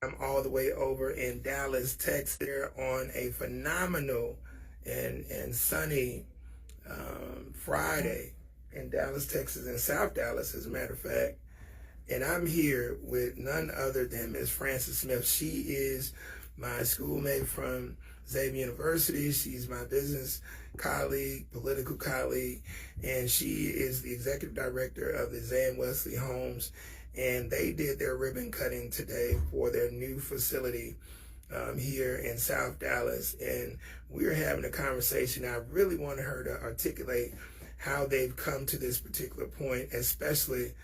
I'm all the way over in Dallas, Texas, here on a phenomenal and sunny Friday in Dallas, Texas, in South Dallas, as a matter of fact. And I'm here with none other than Miss Frances Smith. She is my schoolmate from Xavier University. She's my business colleague, political colleague, and she is the executive director of the Zan Wesley Homes. And they did their ribbon cutting today for their new facility here in South Dallas. And we're having a conversation. I really wanted her to articulate how they've come to this particular point, especially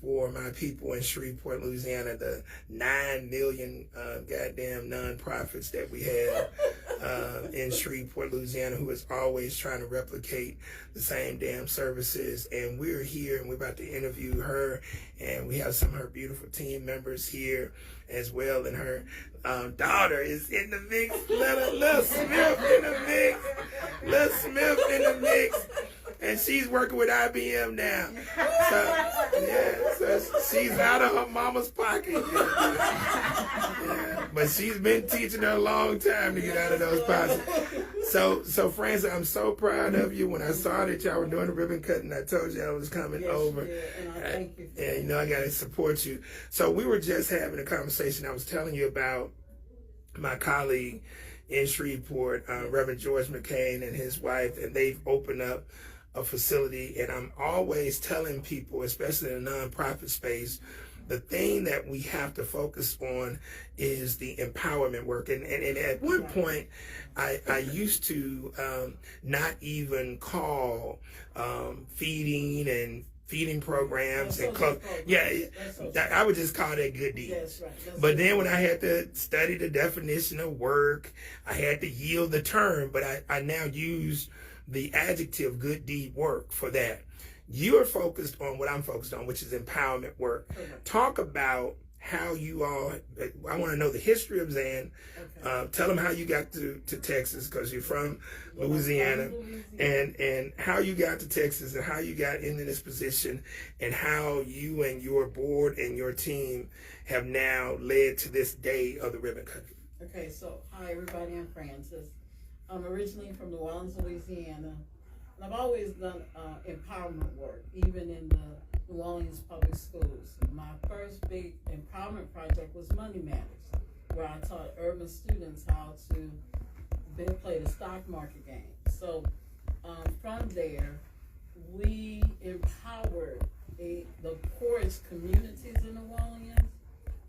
for my people in Shreveport, Louisiana, the 9 million goddamn nonprofits that we have in Shreveport, Louisiana, who is always trying to replicate the same damn services. And we're here and we're about to interview her, and we have some of her beautiful team members here as well. And her daughter is in the mix, Lil Smith in the mix, Lil Smith in the mix. And she's working with IBM now. So she's out of her mama's pocket. Yeah. But she's been teaching her a long time to get out of those pockets. So Frances, I'm so proud of you. When I saw that y'all were doing the ribbon cutting, I told you I was coming over. And I thank you. And I got to support you. So we were just having a conversation. I was telling you about my colleague in Shreveport, Reverend George McCain and his wife, and they've opened up a facility. And I'm always telling people, especially in the nonprofit space, the thing that we have to focus on is the empowerment work. And at one point, I used to not even call feeding programs and club. Yeah, I would just call that good deed. That's right. But then when I had to study the definition of work, I had to yield the term, but I now use the adjective good deed work for that. You're focused on what I'm focused on, which is empowerment work. Okay. Talk about how you all, I want to know the history of Zan. Okay. Tell them how you got to Texas, because you're from Louisiana, and how you got to Texas and how you got into this position, and how you and your board and your team have now led to this day of the ribbon cutting. Okay, so hi everybody, I'm Frances. I'm originally from New Orleans, Louisiana, and I've always done empowerment work, even in the New Orleans public schools. My first big empowerment project was Money Matters, where I taught urban students how to play the stock market game. So from there, we empowered the poorest communities in New Orleans,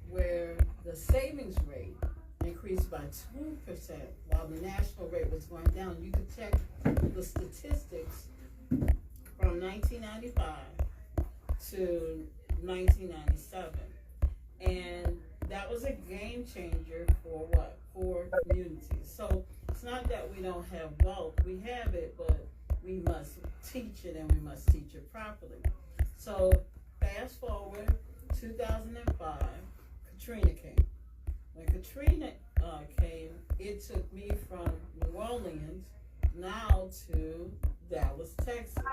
where the savings rate increased by 2%, while the national rate was going down. You could check the statistics from 1995 to 1997. And that was a game changer for what? For communities. So it's not that we don't have wealth, we have it, but we must teach it, and we must teach it properly. So fast forward, 2005, Katrina came. When Katrina came, it took me from New Orleans now to Dallas, Texas.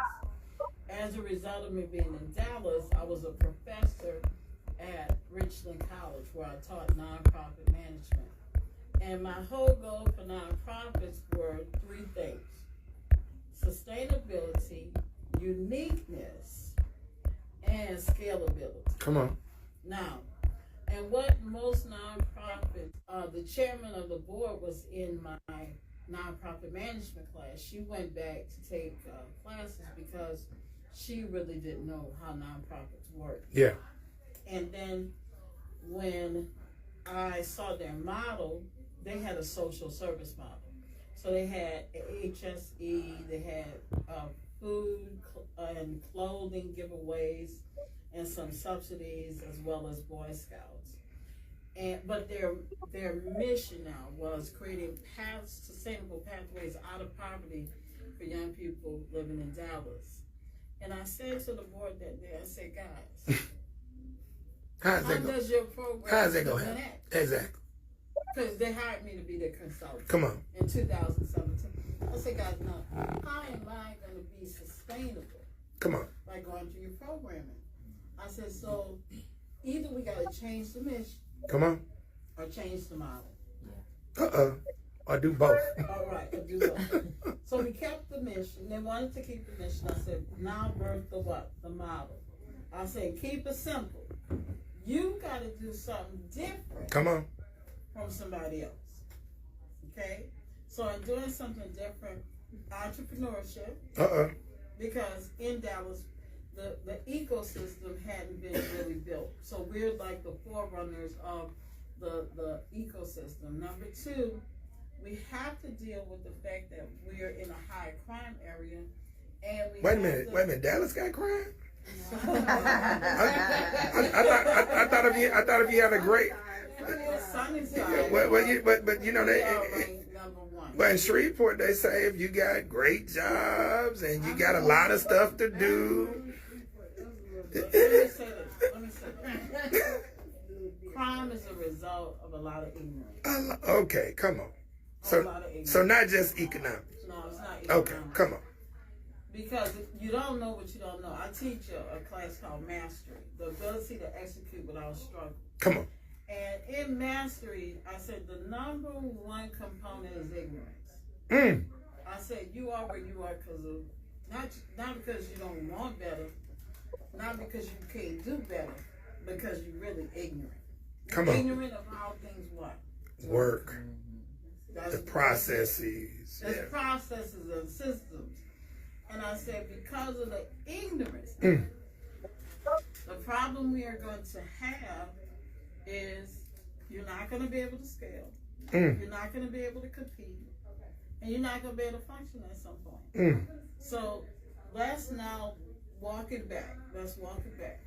As a result of me being in Dallas, I was a professor at Richland College, where I taught nonprofit management. And my whole goal for nonprofits were 3 things: sustainability, uniqueness, and scalability. Come on. Now, and what most nonprofits, the chairman of the board was in my nonprofit management class. She went back to take classes because she really didn't know how nonprofits work. Yeah. And then when I saw their model, they had a social service model. So they had HSE, they had food and clothing giveaways, and some subsidies, as well as Boy Scouts. But their mission now was creating sustainable pathways out of poverty for young people living in Dallas. And I said to the board that day, I said, guys, how does your program how's that going to happen? Exactly. Because they hired me to be their consultant. Come on. In 2017. I said, guys, now, how am I going to be sustainable? Come on. By going through your programming. I said, so either we got to change the mission. Come on. or change the model. Or do both. All right, or do both. So we kept the mission. They wanted to keep the mission. I said, now birth the what? The model. I said, keep it simple. You got to do something different. Come on. From somebody else. Okay? So in doing something different, entrepreneurship, because in Dallas, the ecosystem hadn't been really built. So we're like the forerunners of the ecosystem. Number two, we have to deal with the fact that we're in a high crime area, and we wait a minute, Dallas got crime? I thought if you had a great, but you know they. But in Shreveport, they say if you got great jobs and you got a lot of stuff to do. Let me say this. Crime is a result of a lot of ignorance. Okay, come on. So not just economics. No, it's not economics. Okay, come on. Because you don't know what you don't know. I teach a class called Mastery, the ability to execute without struggle. Come on. And in Mastery, I said the number one component is ignorance. I said you are where you are because of not because you don't want better, not because you can't do better, because you're really ignorant. Come on. Ignorant of how things work. The processes. The processes and systems. And I said because of the ignorance, the problem we are going to have is you're not going to be able to scale. You're not going to be able to compete. And you're not going to be able to function at some point. So let's now walk it back. Let's walk it back.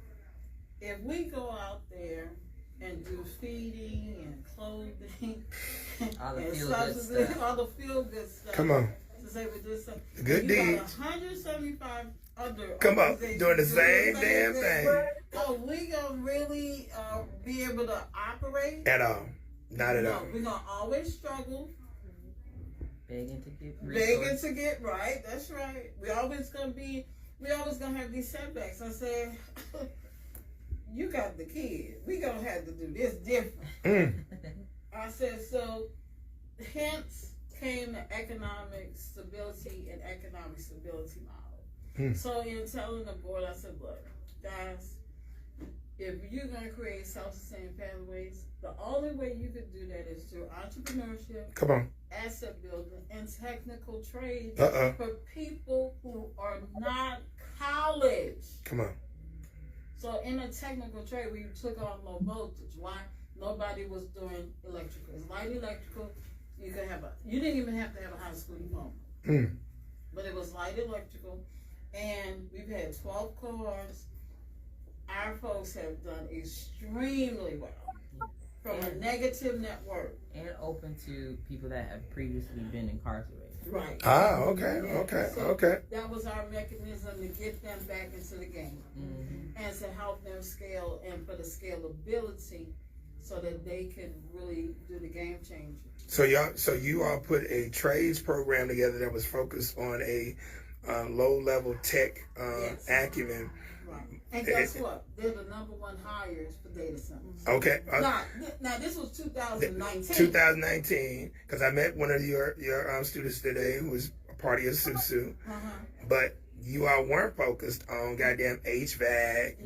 If we go out there and do feeding and clothing and subsidies, all the feel-good stuff. Come on. To say with this stuff. The good deeds. 175 other come on, doing the same damn thing. Oh, we gonna really be able to operate? At all. Not at all. We're gonna always struggle. Begging to get resources. Begging to get right. That's right. We always gonna have these setbacks. I said, you got the kid. We gonna have to do this different. I said, so hence came the economic stability and economic stability model. So in telling the board, I said, look, guys, if you're going to create self-sustaining pathways, the only way you could do that is through entrepreneurship, come on, asset building, and technical trades for people who are not college. Come on. So in a technical trade, we took on low voltage. Why? Nobody was doing electrical. It's light electrical. You didn't even have to have a high school diploma. But it was light electrical. And we've had 12 cores. Our folks have done extremely well from a negative network. And open to people that have previously been incarcerated. Right. Okay. That was our mechanism to get them back into the game. And to help them scale and for the scalability so that they can really do the game changer. So you all put a trades program together that was focused on a low-level tech acumen. Right. And guess what? They're the number one hires for data centers. Okay. Now this was 2019. 2019, because I met one of your students today who was a part of your SUSU. But you all weren't focused on goddamn HVAC,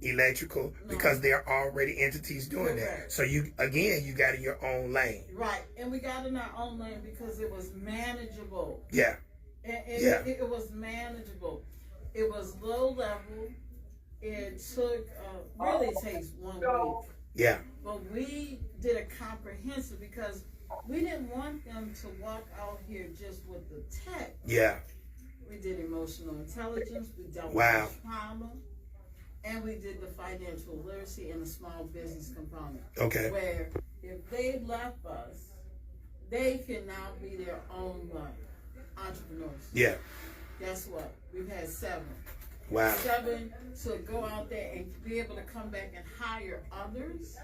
electrical, because there are already entities doing that. So you got in your own lane. Right. And we got in our own lane because it was manageable. Yeah. It was manageable. It was low level. It took, really takes 1 week. Yeah. But we did a comprehensive because we didn't want them to walk out here just with the tech. Yeah. We did emotional intelligence, we dealt with trauma, and we did the financial literacy and the small business component. Okay. Where if they left us, they can now be their own entrepreneurs. Yeah. Guess what? We've had 7. Wow. 7 to go out there and be able to come back and hire others.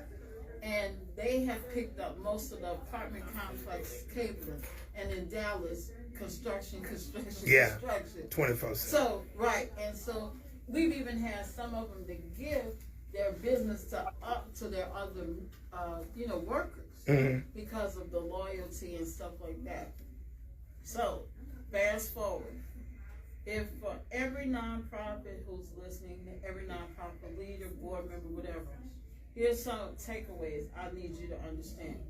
And they have picked up most of the apartment complex cabling. And in Dallas, construction. Yeah. 24/7. So, right. And so we've even had some of them to give their business to up to their other, workers because of the loyalty and stuff like that. So, fast forward. If for every nonprofit who's listening, every nonprofit leader, board member, whatever, here's some takeaways I need you to understand.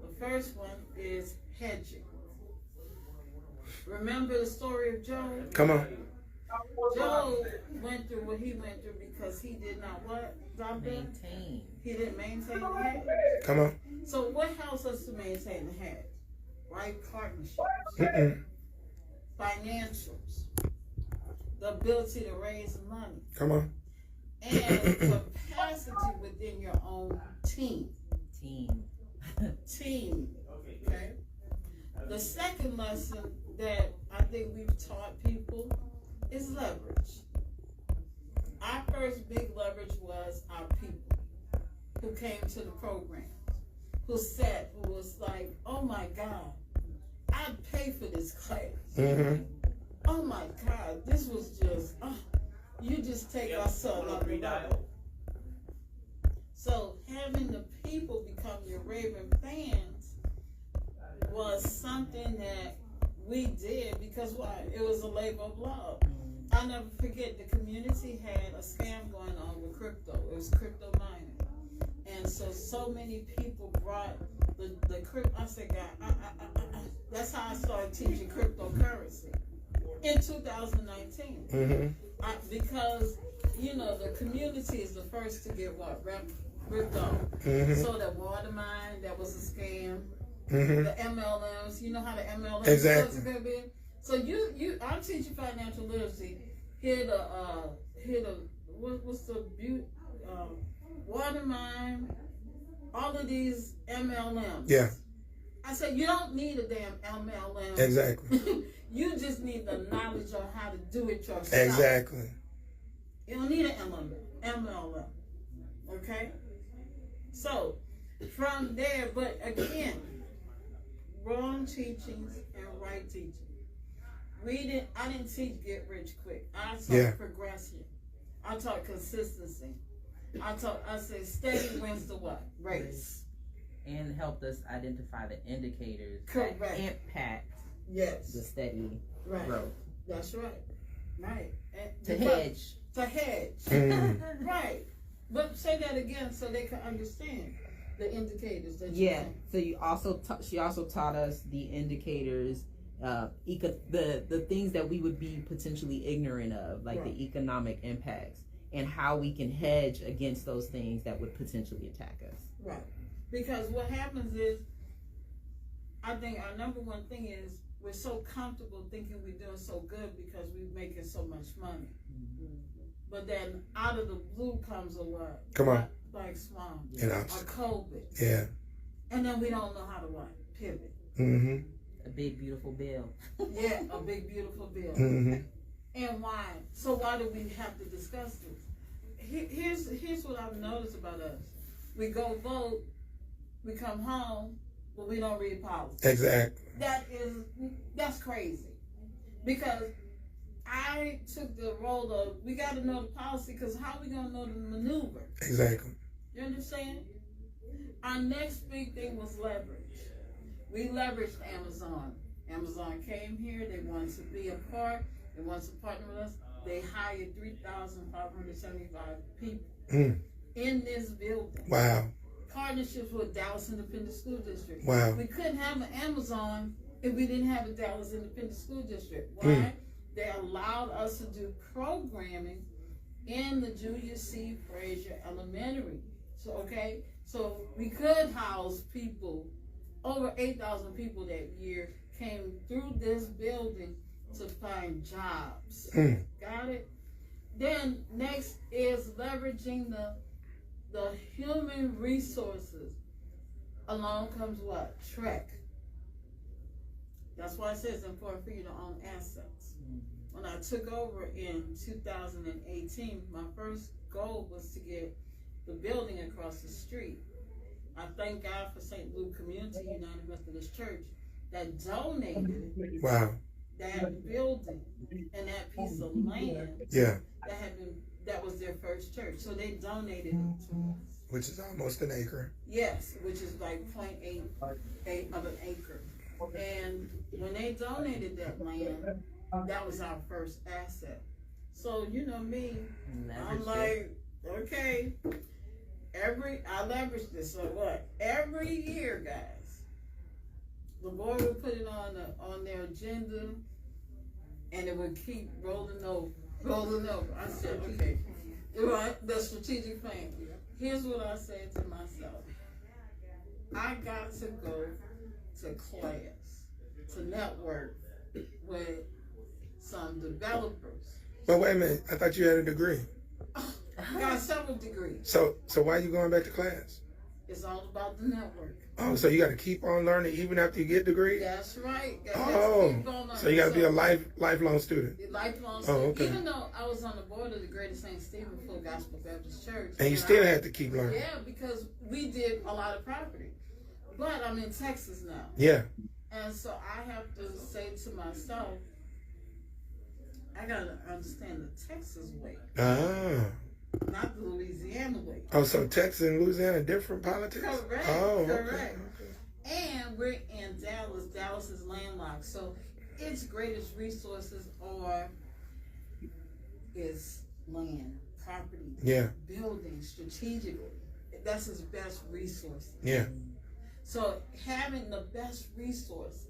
The first one is hedging. Remember the story of Job? Come on. Job went through what he went through because he did not what? Maintain. He didn't maintain the hedge. Come on. So what helps us to maintain the hedge? Right partnerships, financials, the ability to raise money, Come on. and capacity within your own team. Team. Okay. The second lesson that I think we've taught people is leverage. Our first big leverage was our people who came to the program, who was like, oh my God, I'd pay for this class. Oh my God, this was just, you just take our son on the level. So having the people become your raving fans was something that we did because why? It was a labor of love. I'll never forget the community had a scam going on with crypto. It was crypto mining. And so many people brought the crypto. I said, God, that's how I started teaching cryptocurrency in 2019. Because, the community is the first to get what? Ripped off. So that water mine, that was a scam. The MLMs, you know how the MLMs Exactly. going to be? So I'm teaching financial literacy. What's the water mine, all of these MLMs. Yeah. I said, you don't need a damn MLM. Exactly. You just need the knowledge on how to do it yourself. Exactly. You don't need an MLM. Okay? So, from there, but again, wrong teachings and right teaching. I didn't teach get rich quick. I taught progression. I taught consistency. I said steady wins the what? Race. And helped us identify the indicators Correct. that impact the steady growth. That's right. Right. To hedge. Right. But say that again so they can understand the indicators that So she also taught us the indicators, the things that we would be potentially ignorant of, like the economic impacts, and how we can hedge against those things that would potentially attack us. Right. Because what happens is, I think our number one thing is we're so comfortable thinking we're doing so good because we're making so much money. But then out of the blue comes a what? Come on. Like swamp. Or COVID. Yeah. And then we don't know how to what? Pivot. A big beautiful bill. Yeah, a big beautiful bill. And why? So why do we have to discuss this? Here's what I've noticed about us. We go vote, we come home, but we don't read policy. Exactly. That's crazy. Because I took the role of, we got to know the policy, because how are we going to know the maneuver? Exactly. You understand? Our next big thing was leverage. We leveraged Amazon. Amazon came here. They wanted to be a part. They wanted to partner with us. They hired 3,575 people in this building. Wow. Partnerships with Dallas Independent School District. Wow. We couldn't have an Amazon if we didn't have a Dallas Independent School District. Why? They allowed us to do programming in the Julius C. Frazier Elementary. So we could house people. Over 8,000 people that year came through this building to find jobs. Got it? Then next is leveraging the human resources. Along comes what? Trek. That's why I say it's important for you to own assets. When I took over in 2018, my first goal was to get the building across the street. I thank God for St. Luke Community United Methodist Church that donated that building and that piece of land that was their first church. So they donated it to us. Which is almost an acre. Yes, which is like 0.8 of an acre. And when they donated that land, that was our first asset. So you know me, I'm like, okay, I leveraged this. So what? Every year, guys, the board would put it on their agenda, and it would keep rolling over. I said, okay, right, the strategic plan. Here's what I said to myself. I got to go to class, to network with some developers. But wait a minute, I thought you had a degree. I got several degrees. So why are you going back to class? It's all about the network. Oh, so you got to keep on learning even after you get degrees? That's right. Oh, so you got to be a lifelong student. Lifelong Oh, student. okay. Even though I was on the board of the Greater St. Stephen Full Gospel Baptist Church. And you still had to keep learning. Yeah, because we did a lot of property. But I'm in Texas now. Yeah. And so I have to say to myself, I got to understand the Texas way, Ah. not the Louisiana way. Oh, so Texas and Louisiana different politics? Correct. Oh, Correct. Okay. And we're in Dallas. Dallas is landlocked. So its greatest resources are its land, property, Yeah. buildings, strategically. That's its best resources. Yeah. So having the best resources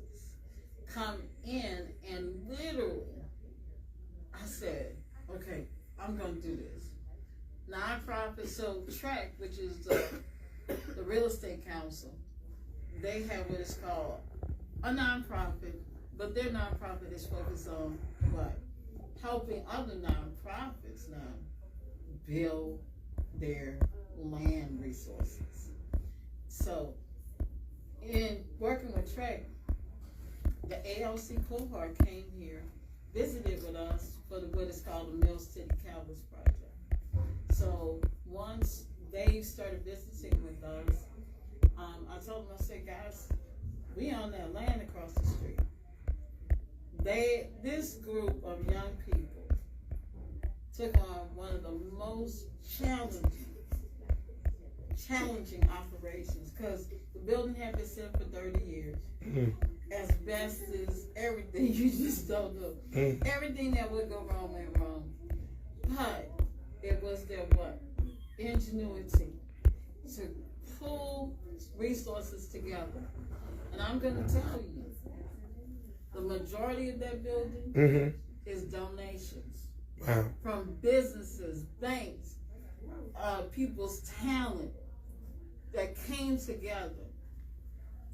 come in and literally, I said, okay, I'm going to do this. Nonprofit, so TRAC, which is the Real Estate Council, they have what is called a nonprofit, but their nonprofit is focused on what? Helping other nonprofits now build their land resources. So in working with TRAC, the ALC cohort came here, visited with us for what is called the Mill City Cowboys Project. So once they started visiting with us, I told them, I said, guys, we on that land across the street. This group of young people took on one of the most challenging operations because the building had been set for 30 years. Mm-hmm. Asbestos, everything, you just don't know. Mm-hmm. Everything that would go wrong went wrong. But it was their what? Ingenuity to pull resources together. And I'm going to tell you, the majority of that building Mm-hmm. is donations. Wow. From businesses, banks, people's talent that came together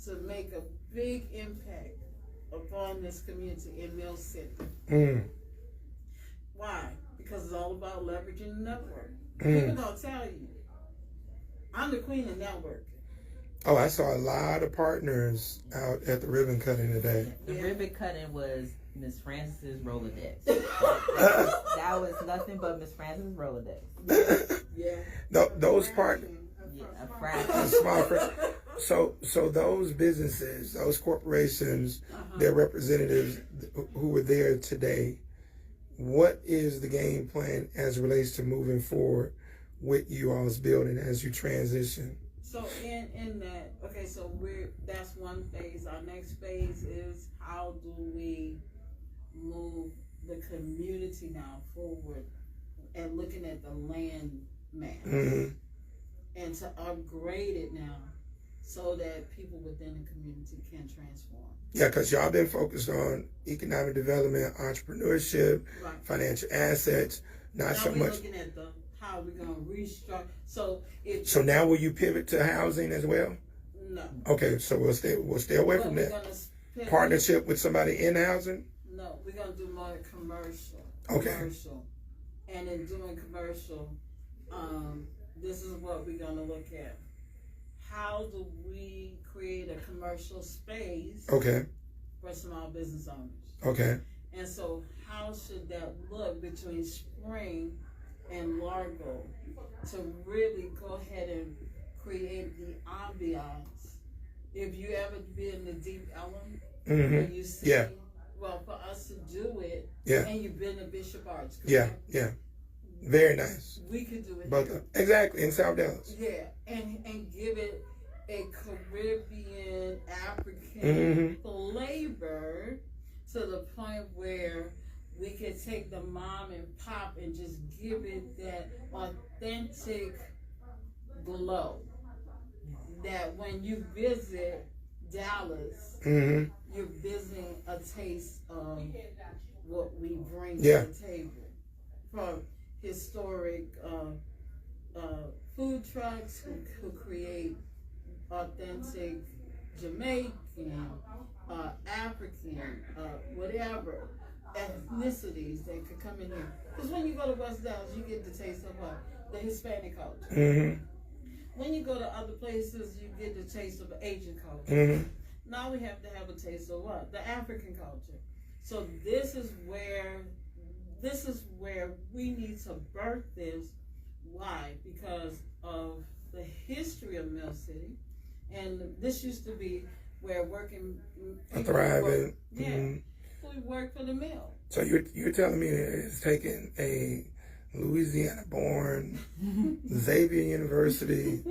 to make a big impact upon this community in Mill City. Mm. Why? Because it's all about leveraging the network. Mm. People don't tell you. I'm the queen of networking. Oh, I saw a lot of partners out at the ribbon cutting today. The ribbon cutting was Miss Francis's Rolodex. Uh, That was nothing but Miss Francis's Rolodex. Yeah. Those partners, Yeah, a a fraction. small so those businesses, those corporations, their representatives who were there today, what is the game plan as it relates to moving forward with you all's building as you transition? So in that, okay, so that's one phase. Our next phase is how do we move the community now forward and looking at the land mass Mm-hmm. and to upgrade it now so that people within the community can transform. Yeah, because y'all been focused on economic development, entrepreneurship, Right. financial assets, not Now so we're much. looking at how we're gonna restructure. So if So now will you pivot to housing as well? no, Okay, so we'll stay away but from we're that. gonna spend, Partnership with somebody in housing? No, we're gonna do more commercial. Okay. Commercial, and in doing commercial, this is what we're gonna look at. How do we create a commercial space Okay, for small business owners? okay. And so, how should that look between Spring and Largo to really go ahead and create the ambiance? If you ever been in the Deep Ellum, Mm-hmm. you see, Yeah. well, for us to do it, Yeah. and you've been to Bishop Arts, Yeah, correct? yeah. Very nice. We could do it But here. exactly in South Dallas. Yeah, and give it a Caribbean, African Mhm. flavor to the point where we could take the mom and pop and just give it that authentic glow. That when you visit Dallas, Mhm. you're visiting a taste of what we bring Yeah. to the table. From historic food trucks who create authentic Jamaican, African, whatever ethnicities that could come in here. Because when you go to West Dallas, you get the taste of what? The Hispanic culture. Mhm. When you go to other places, you get the taste of Asian culture. Mhm. Now we have to have a taste of what? The African culture. So this is where we need to birth this. Why? Because of the history of Mill City, and this used to be where working people Thriving. Yeah, Mhm. we work for the mill. So you're telling me it's taking a Louisiana-born Xavier University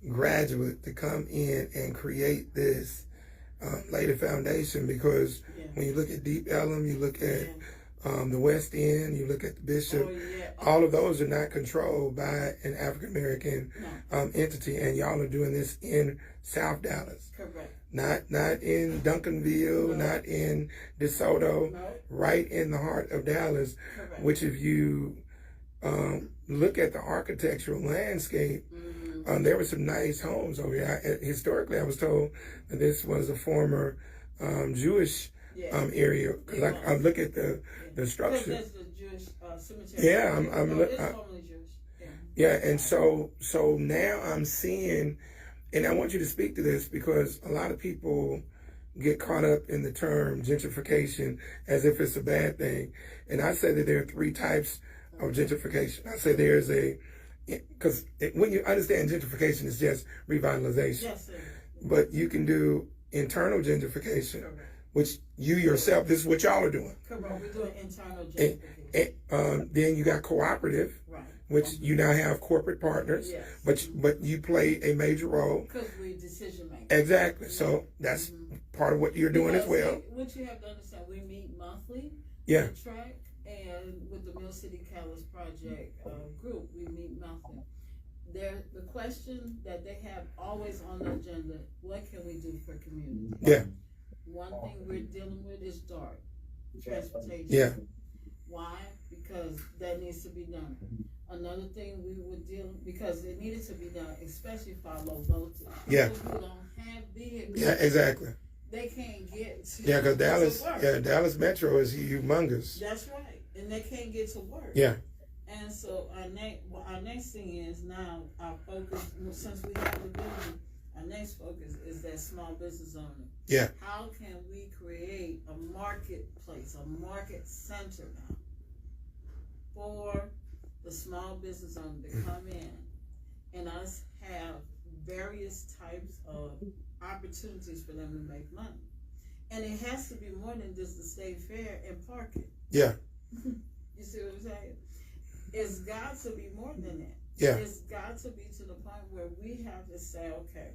graduate to come in and create this, lay the foundation, because Yeah. when you look at Deep Ellum, you look at Yeah. the West End, you look at the Bishop, Oh, yeah. all of those are not controlled by an African-American No, entity, and y'all are doing this in South Dallas. correct. Not in Duncanville, No. not in DeSoto, No, right in the heart of Dallas, correct. which if you look at the architectural landscape, Mhm. there were some nice homes over here. Historically, I was told that this was a former Jewish Yeah. area, because I look at the Because structure. that's the Jewish cemetery. Yeah, I'm No, it's I- formerly Jewish. Yeah. Yeah, and so now I'm seeing, and I want you to speak to this because a lot of people get caught up in the term gentrification as if it's a bad thing. And I say that there are three types of gentrification. I say there's because when you understand gentrification, it's just revitalization. Yes, sir. But you can do internal gentrification, Correct. which you yourself, this is what y'all are doing. Correct. We're doing internal And, gentrification. then you got cooperative, Right. which you now have corporate partners, Yes. but you play a major role. Because we're decision makers. Exactly. So that's part of what you're doing as well. What you have to understand, we meet monthly. Yeah. With Track and with the Mill City Catalyst Project group, we meet monthly. The question that they have always on the agenda: what can we do for community? Yeah. One thing we're dealing with is DART, transportation. Yeah. Why? Because that needs to be done. Another thing we were dealing, because it needed to be done, especially for our low voltage. Yeah. People who don't have vehicles. Yeah, exactly. They can't get to, Yeah, because Dallas, to work. Dallas Metro is humongous. That's right. And they can't get to work. Yeah. And so our next thing is now our focus, since we have the building, our next focus is that small business owner. Yeah. How can we create a marketplace, a market center now for the small business owner to come in and us have various types of opportunities for them to make money. And it has to be more than just the state fair and parking. Yeah. You see what I'm saying? It's got to be more than that. Yeah. It's got to be to the point where we have to say, okay,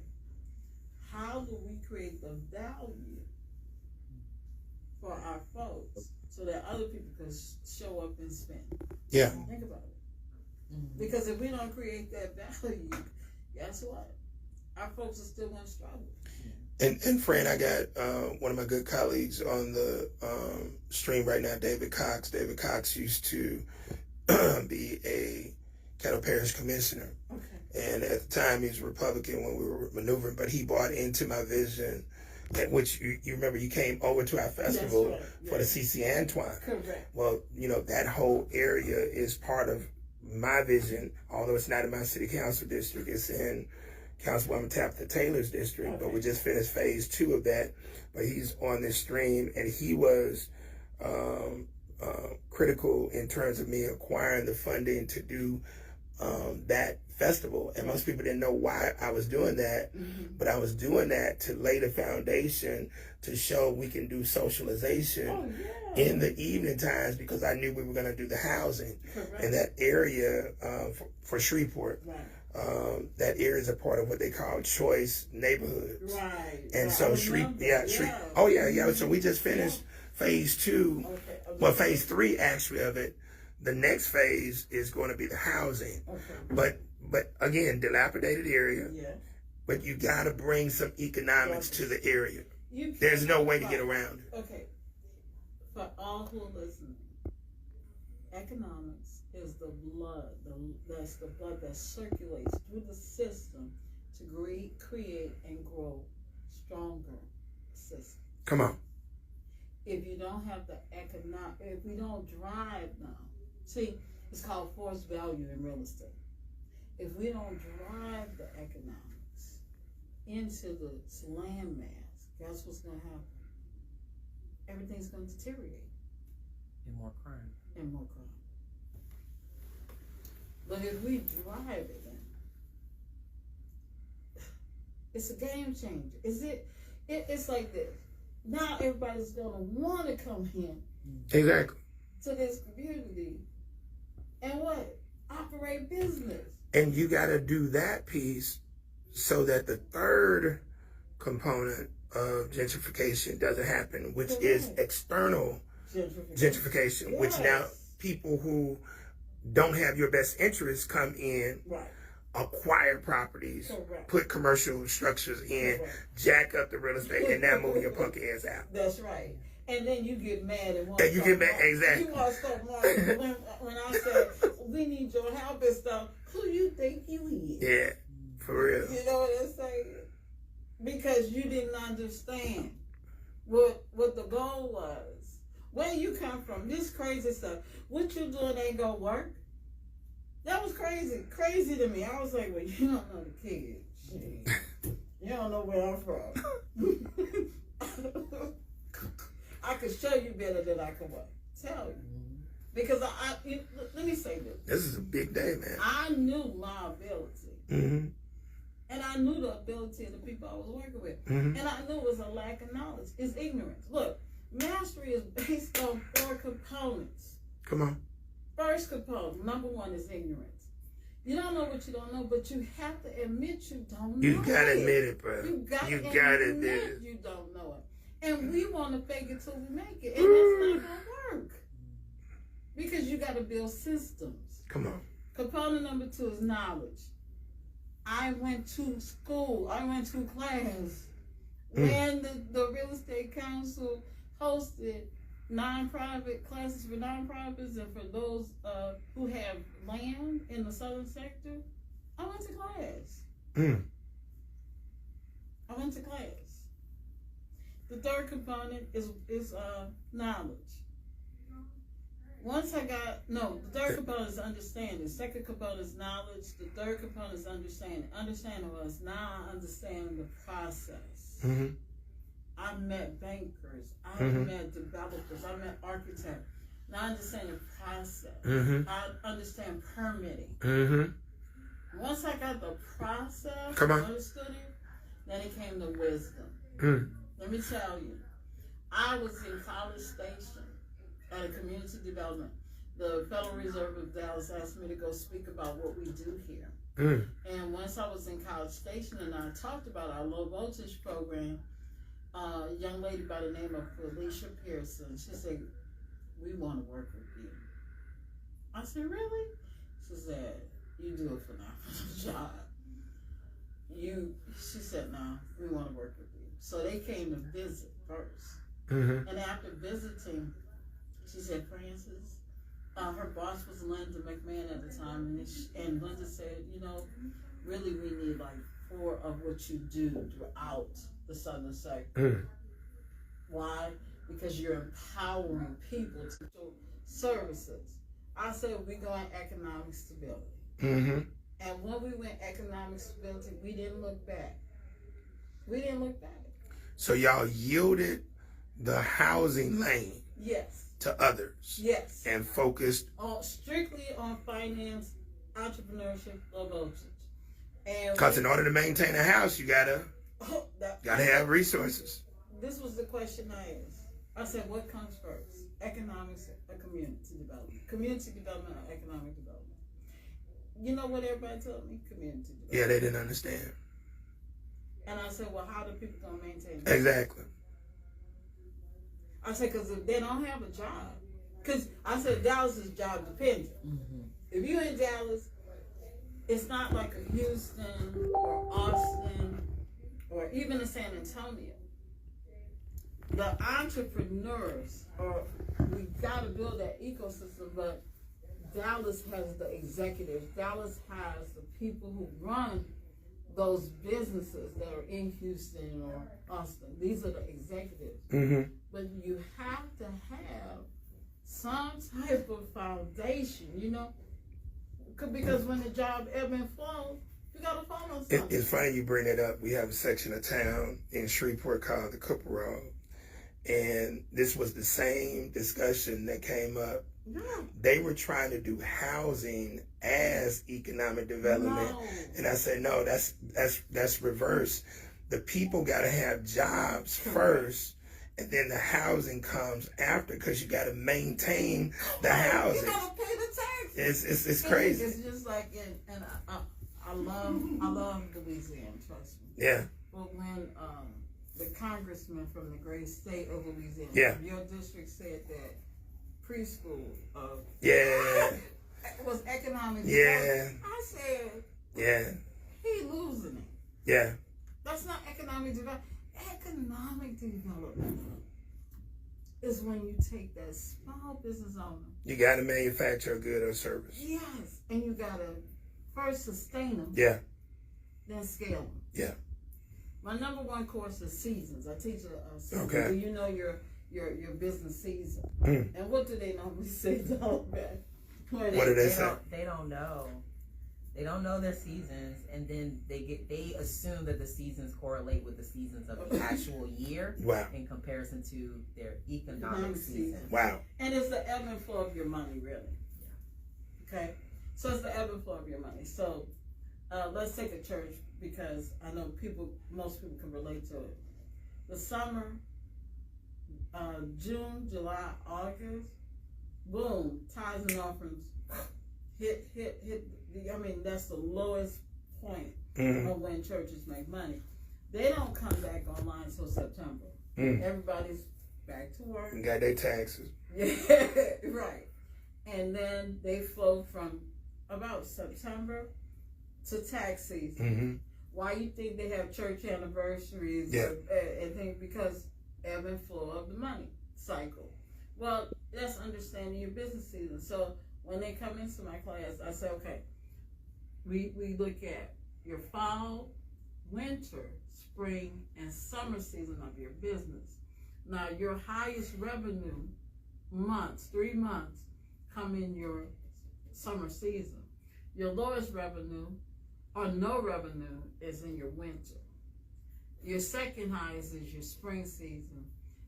how do we create the value for our folks so that other people can show up and spend? Yeah. Think about it. Because if we don't create that value, guess what? Our folks are still going to struggle. And Fran, I got one of my good colleagues on the stream right now, David Cox. David Cox used to be a Caddo Parish commissioner. Okay. And at the time, he was Republican when we were maneuvering, but he bought into my vision, which you remember you came over to our festival That's right. for the CC Antoine. Correct. Well, that whole area is part of my vision, although it's not in my city council district. It's in Councilwoman Tabitha Taylor's district, Okay. but we just finished phase 2 of that. But he's on this stream, and he was critical in terms of me acquiring the funding to do that festival, and most people didn't know why I was doing that, but I was doing that to lay the foundation to show we can do socialization in the evening times, because I knew we were going to do the housing in that area for Shreveport. That area is a part of what they call choice neighborhoods. And so so we just finished phase 2, well, phase 3 actually of it. The next phase is going to be the housing, but again, dilapidated area. But you got to bring some economics to the area. There's no way to get around it. Okay, for all who are listening, economics is the blood. That's the blood that circulates through the system to create and grow stronger systems. Come on. If you don't have the economic, if we don't drive now, see, it's called force value in real estate. If we don't drive the economics into the land mass, guess what's going to happen? Everything's going to deteriorate. And more crime. And more crime. But if we drive it in, it's a game changer. It's like this. Now everybody's going to want to come in. Exactly. To this community and what? Operate business. And you got to do that piece so that the third component of gentrification doesn't happen, which is external gentrification, which now people who don't have your best interests come in, acquire properties, put commercial structures in, jack up the real estate, and now move your punk ass out. That's right. And then you get mad and want to start marching. Exactly. You want to start marching. When I said, we need your help and stuff, who you think you is? Yeah, for real. You know what I'm saying? Because you didn't understand what the goal was. Where you come from, this crazy stuff. What you doing ain't gonna work. That was crazy to me. I was like, well, you don't know the kids. You don't know where I'm from. I could show you better than I can tell you. Because let me say this. This is a big day, man. I knew my ability. Mm-hmm. And I knew the ability of the people I was working with. Mm-hmm. And I knew it was a lack of knowledge. It's ignorance. Look, mastery is based on 4 components. Come on. First component, number 1, is ignorance. You don't know what you don't know, but you have to admit you don't know. You gotta admit it, bro. You gotta admit it. You don't know it. And we want to fake it till we make it. And that's not going to work. Because you got to build systems. Come on. Component number 2 is knowledge. I went to school. I went to class. When the Real Estate Council hosted non-private classes for non-profits and for those who have land in the southern sector, I went to class. I went to class. The third component is knowledge. The third component is understanding. The second component is knowledge. The third component is understanding. Understanding was now I understand the process. Mm-hmm. I met bankers. I met developers. I met architects. Now I understand the process. I understand permitting. Once I got the process, understood it, then it came to wisdom. Let me tell you, I was in College Station at a community development. The Federal Reserve of Dallas asked me to go speak about what we do here. And once I was in College Station and I talked about our low voltage program, a young lady by the name of Felicia Pearson, she said, we want to work with you. I said, really? She said, you do a phenomenal job. She said, no, we want to work with you. So they came to visit first. And after visiting, she said, Francis, her boss was Linda McMahon at the time, and Linda said, really we need like 4 of what you do throughout the southern sector. Why? Because you're empowering people to do services. I said we go in economic stability. And when we went economic stability, we didn't look back. So y'all yielded the housing lane Yes. to others. Yes. And focused strictly on finance entrepreneurship, low voltage. And Because in order to maintain a house, you gotta have resources. This was the question I asked. I said, what comes first? Economics or community development? Community development or economic development? You know what everybody told me? Community development. Yeah, they didn't understand. And I said, well, how do people gonna maintain that? Exactly. I said, because if they don't have a job, because I said Dallas is job dependent. Mm-hmm. If you're in Dallas, it's not like a Houston or Austin or even a San Antonio. The entrepreneurs, we got to build that ecosystem, but Dallas has the executives. Dallas has the people who run those businesses that are in Houston or Austin. These are the executives. Mm-hmm. But you have to have some type of foundation, you know? Because when the job ebb and flow, you got to follow something. It's funny you bring that up. We have a section of town in Shreveport called the Cooper Road. And this was the same discussion that came up. Yeah. They were trying to do housing as economic development. No. And I said, no, that's reverse. The people got to have jobs first, and then the housing comes after, because you got to maintain the housing. You got to pay the taxes. It's crazy. It's just like, and I love Louisiana, trust me. Yeah. But when the congressman from the great state of Louisiana, Yeah. your district said that preschool Yeah. was economic Yeah. development, I said, Yeah. he losing it. Yeah. That's not economic development. Economic development is when you take that small business owner. You got to manufacture a good or service. Yes, and you gotta first sustain them. Yeah. Then scale them. Yeah. My number one course is seasons. I teach a season. Okay. Do you know your business season? Mm. And what do they normally say to all that? What do they say? They don't know. They don't know their seasons, and then they assume that the seasons correlate with the seasons of the actual year. Wow. In comparison to their economic season. Wow. And it's the ebb and flow of your money, really. Okay? So it's the ebb and flow of your money. So let's take a church, because I know most people can relate to it. The summer, June, July, August, boom, tithes and offerings hit. I mean, that's the lowest point of when churches make money. They don't come back online until September. Everybody's back to work. Got their taxes. Yeah, right. And then they flow from about September to tax season. Mm-hmm. Why you think they have church anniversaries? Yeah. And things? Because ebb and flow of the money cycle. Well, that's understanding your business season. So when they come into my class, I say, okay, we look at your fall, winter, spring, and summer season of your business. Now, your highest revenue months, 3 months, come in your summer season. Your lowest revenue or no revenue is in your winter. Your second highest is your spring season,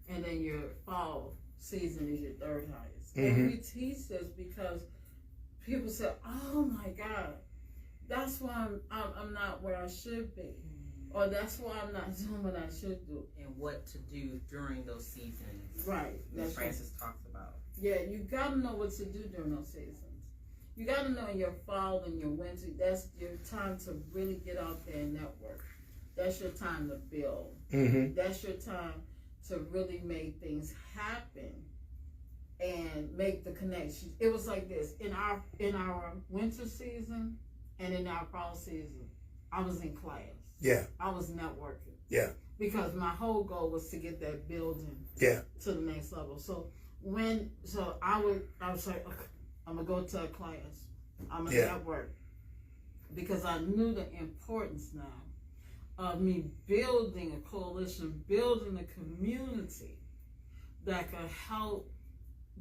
and then your fall season is your third highest. And we teach this because people say, oh my God, that's why I'm not where I should be. Or that's why I'm not doing what I should do. And what to do during those seasons. Right. That Francis talks about. Yeah, you got to know what to do during those seasons. You got to know in your fall and your winter, that's your time to really get out there and network. That's your time to build. Mm-hmm. That's your time to really make things happen and make the connection. It was like this. In our winter season and in our fall season, I was in class. Yeah. I was networking. Yeah. Because my whole goal was to get that building Yeah. to the next level. So I was like, okay, I'm gonna go to a class. I'm gonna network. Because I knew the importance now of me building a coalition, building a community that could help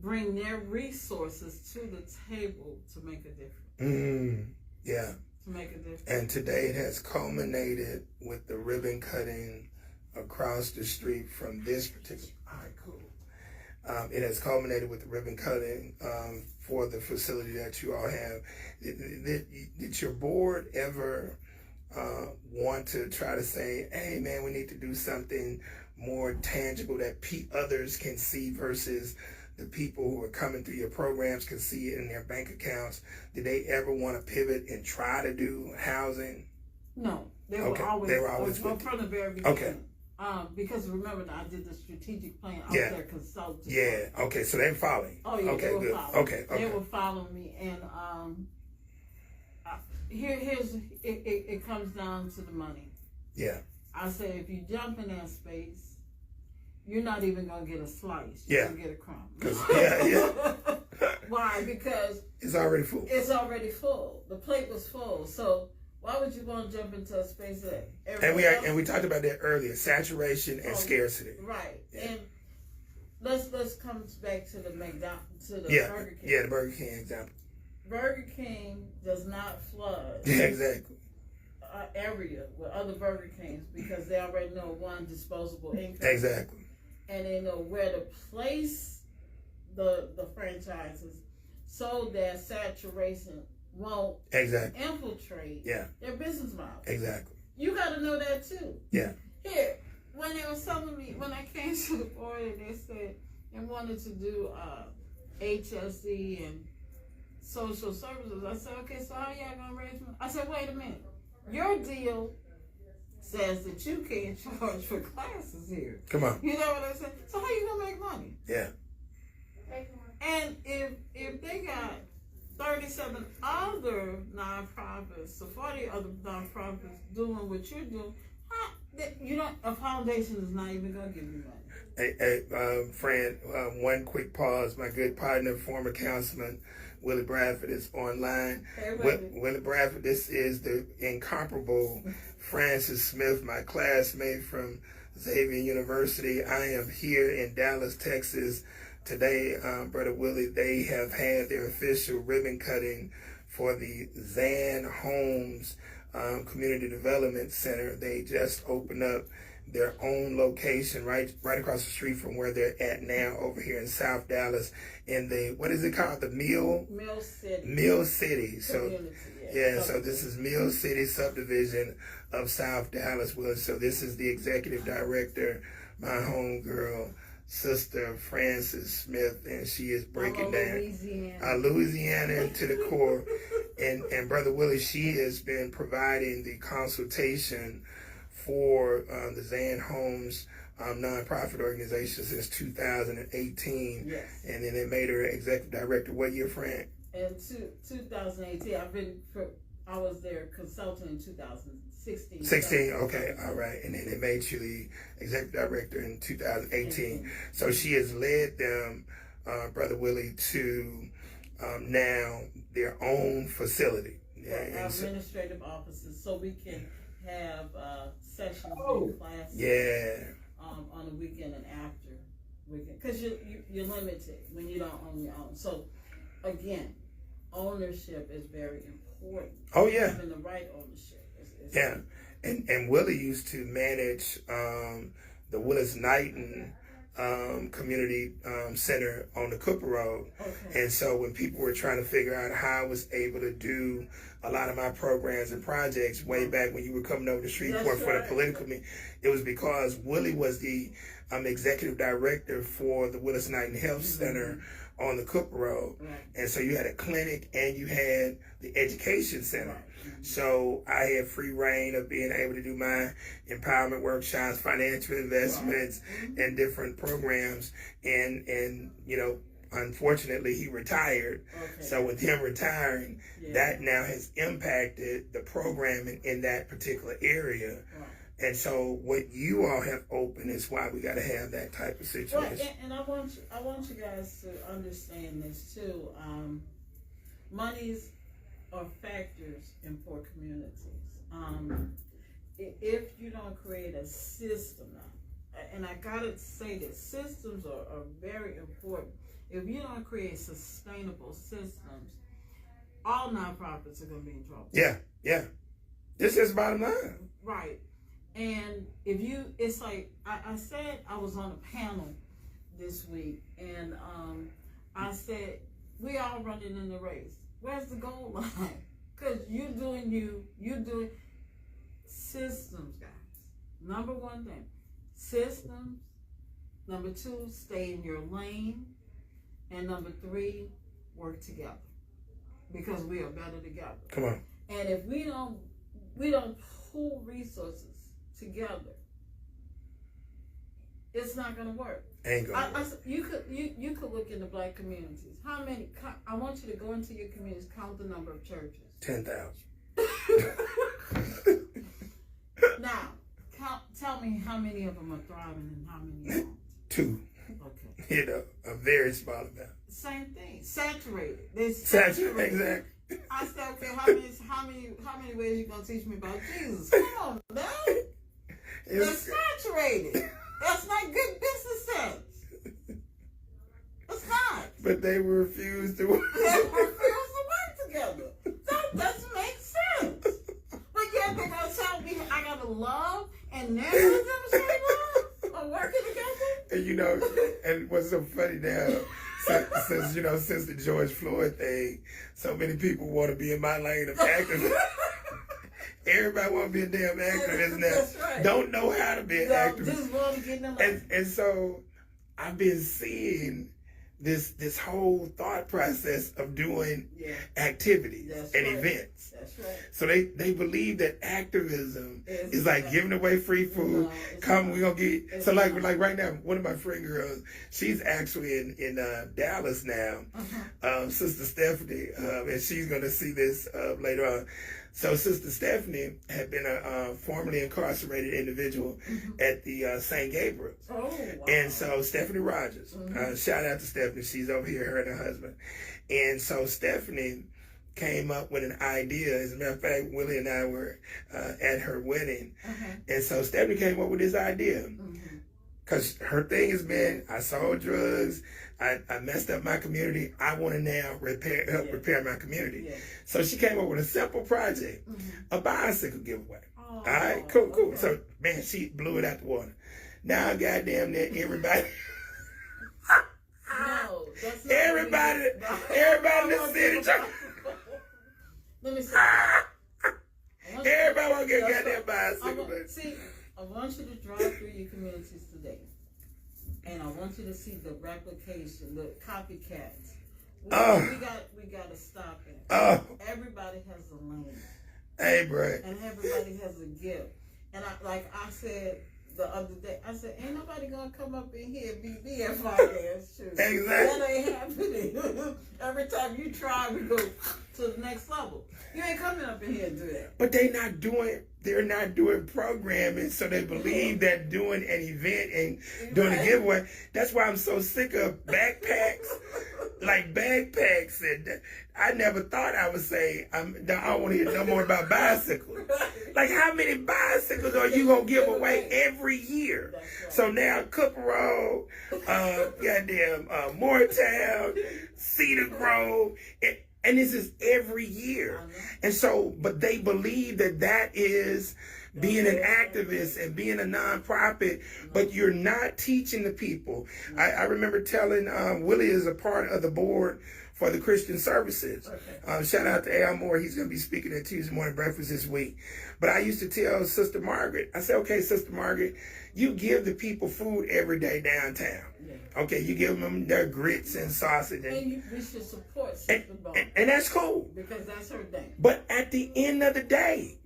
bring their resources to the table to make a difference. Yeah. To make a difference. And today it has culminated with the ribbon cutting across the street from this particular. All right, cool. It has culminated with the ribbon cutting for the facility that you all have. Did your board ever want to try to say, hey man, we need to do something more tangible that others can see versus the people who are coming through your programs can see it in their bank accounts? Did they ever want to pivot and try to do housing? No, they Okay, were always with from the very beginning. Okay. Because remember that I did the strategic plan. I Yeah. was their consultant. Yeah. Okay. So they're following. Oh yeah. Okay. They were Good. following. Okay. They Okay. were following me, and it comes down to the money. Yeah. I say if you jump in that space, you're not even gonna get a slice. Yeah. You're gonna get a crumb. 'Cause- yeah. Why? Because It's already full. it's already full. The plate was full. So why would you want to jump into a space that And everybody else? we talked about that earlier: saturation and Oh, scarcity. Right. Yeah. And let's come back to the Yeah. Burger King. Yeah. The Burger King example. Burger King does not flood Yeah. Exactly. area with other Burger Kings because they already know one disposable income. Exactly. And they know where to place the franchises so that saturation won't Exactly. infiltrate Yeah. their business model. Exactly. You got to know that too. Yeah. Here, when they were telling me, when I came to the board and they said they wanted to do HSE and social services, I said, okay, so how y'all gonna raise money? I said, wait a minute. Your deal says that you can't charge for classes here. Come on. You know what I said? So how you gonna make money? Yeah. And if they got 37 other nonprofits, so 40 other nonprofits doing what you're doing, a foundation is not even gonna give you money. Hey, friend, one quick pause. My good partner, former councilman Willie Bradford, is online. Hey, Willie Bradford, this is the incomparable Francis Smith, my classmate from Xavier University. I am here in Dallas, Texas today. Brother Willie, they have had their official ribbon cutting for the Zan Homes Community Development Center. They just opened up their own location right across the street from where they're at now over here in South Dallas in the, what is it called? The Mill City. So Community, yeah, so this is Mill City subdivision of South Dallas. So this is the executive director, my homegirl, Sister Francis Smith, and she is breaking down Louisiana to the core. And Brother Willie, she has been providing the consultation for the Zan Homes nonprofit organization since 2018. Yes. And then they made her executive director. What year, Fran? In 2018, I was their consultant in 2016. 16, okay, all right. And then they made you the executive director in 2018. So she has led them, Brother Willie, to now their own facility. Yeah, administrative offices, so we can have sessions and classes. Yeah. On the weekend and after weekend, because you're limited when you don't own your own. So again, ownership is very important. Oh yeah. Having the right ownership. Yeah. And Willie used to manage the Willis Knighton Community Center on the Cooper Road. Okay. And so when people were trying to figure out how I was able to do a lot of my programs and projects way back when you were coming over to Shreveport for the political meeting, it was because Willie was the executive director for the Willis Knighton Health Center on the Cooper Road. Right. And so you had a clinic and you had the education center. Right. So I had free reign of being able to do my empowerment workshops, financial investments, and different programs. And you know, unfortunately, he retired. Okay. So with him retiring, that now has impacted the programming in that particular area. Right. And so what you all have opened is why we got to have that type of situation. Right. And I want you guys to understand this too. Monies are factors in poor communities. If you don't create a system now, and I gotta say that systems are very important. If you don't create sustainable systems, all nonprofits are gonna be in trouble. Yeah. This is bottom line. Right. And if you, it's like I said, I was on a panel this week, and I said, we all running in the race. Where's the goal line? Because you're doing systems, guys. Number one thing, systems. Number two, stay in your lane. And number three, work together. Because we are better together. Come on. And if we don't pool resources together, it's not going to work. Ain't gonna work. You could look in the black communities. How many? I want you to go into your communities, count the number of churches. 10,000. Now, tell me how many of them are thriving and how many aren't. 2. Okay. You know, a very small amount. Same thing. Saturated. They're Saturated. saturated. Exactly. I said, okay, how many ways you gonna teach me about Jesus? Come on, man. They're saturated. That's not good business sense. It's not. But they refuse to work. They refuse to work together. That doesn't make sense. But yet they're gonna tell me I gotta love and never demonstrate love or working together. And you know, and what's so funny now, since the George Floyd thing, so many people want to be in my lane of activism. Everybody want to be a damn activist now. That's right. Don't know how to be an activist. Just want to get them. And so I've been seeing this whole thought process of doing activities and events. That's right. So they believe that activism is like giving away free food. No, Come, we're gonna get so like not. right now, one of my friend girls, she's actually in Dallas now, Sister Stephanie, and she's gonna see this later on. So Sister Stephanie had been a formerly incarcerated individual at the St. Gabriel's. Oh, wow. And so Stephanie Rogers, shout out to Stephanie, she's over here, her and her husband. And so Stephanie came up with an idea. As a matter of fact, Willie and I were at her wedding. And so Stephanie came up with this idea. Because her thing has been, I sold drugs, I messed up my community, I want to now help repair my community. Yeah. So she came up with a simple project, a bicycle giveaway. Oh, All right, cool. okay. So, man, she blew it out the water. Now, goddamn that, everybody... No, that's not Everybody in the city trying. Let me see. Everybody want to get a goddamn bicycle. I want you to drive through your communities today. And I want you to see the replication, the copycats. We got to stop it. Everybody has a lane. Hey, bro. And everybody has a gift. And I said the other day, I said, ain't nobody gonna come up in here and beat me at finance too. Exactly. That ain't happening. Every time you try, we go to the next level. You ain't coming up in here and do that. But they're not doing programming, so they believe that doing an event and doing a giveaway. That's why I'm so sick of backpacks. Like backpacks, and I never thought I would say I don't want to hear no more about bicycles. Like, how many bicycles are you gonna give away every year? Right. So now Cooper Road, Moortown, Cedar Grove, and this is every year. And so, but they believe that is being an activist and being a nonprofit, but you're not teaching the people. I remember telling Willie is a part of the board for the Christian Services. Shout out to Al Moore. He's going to be speaking at Tuesday Morning Breakfast this week. But I used to tell Sister Margaret, I said, okay, Sister Margaret, you give the people food every day downtown. Okay, you give them their grits and sausage. And we should support Sister Bone. And that's cool. Because that's her thing. But at the end of the day,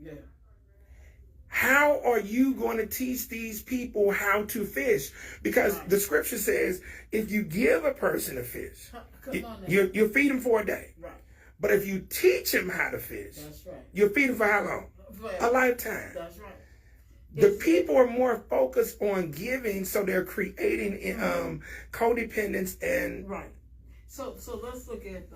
how are you going to teach these people how to fish? Because the scripture says, if you give a person a fish, you'll feed them for a day. Right. But if you teach them how to fish, That's right. you'll feed them for how long? A lifetime. That's right. The people are more focused on giving, so they're creating codependence and... Right. So let's look at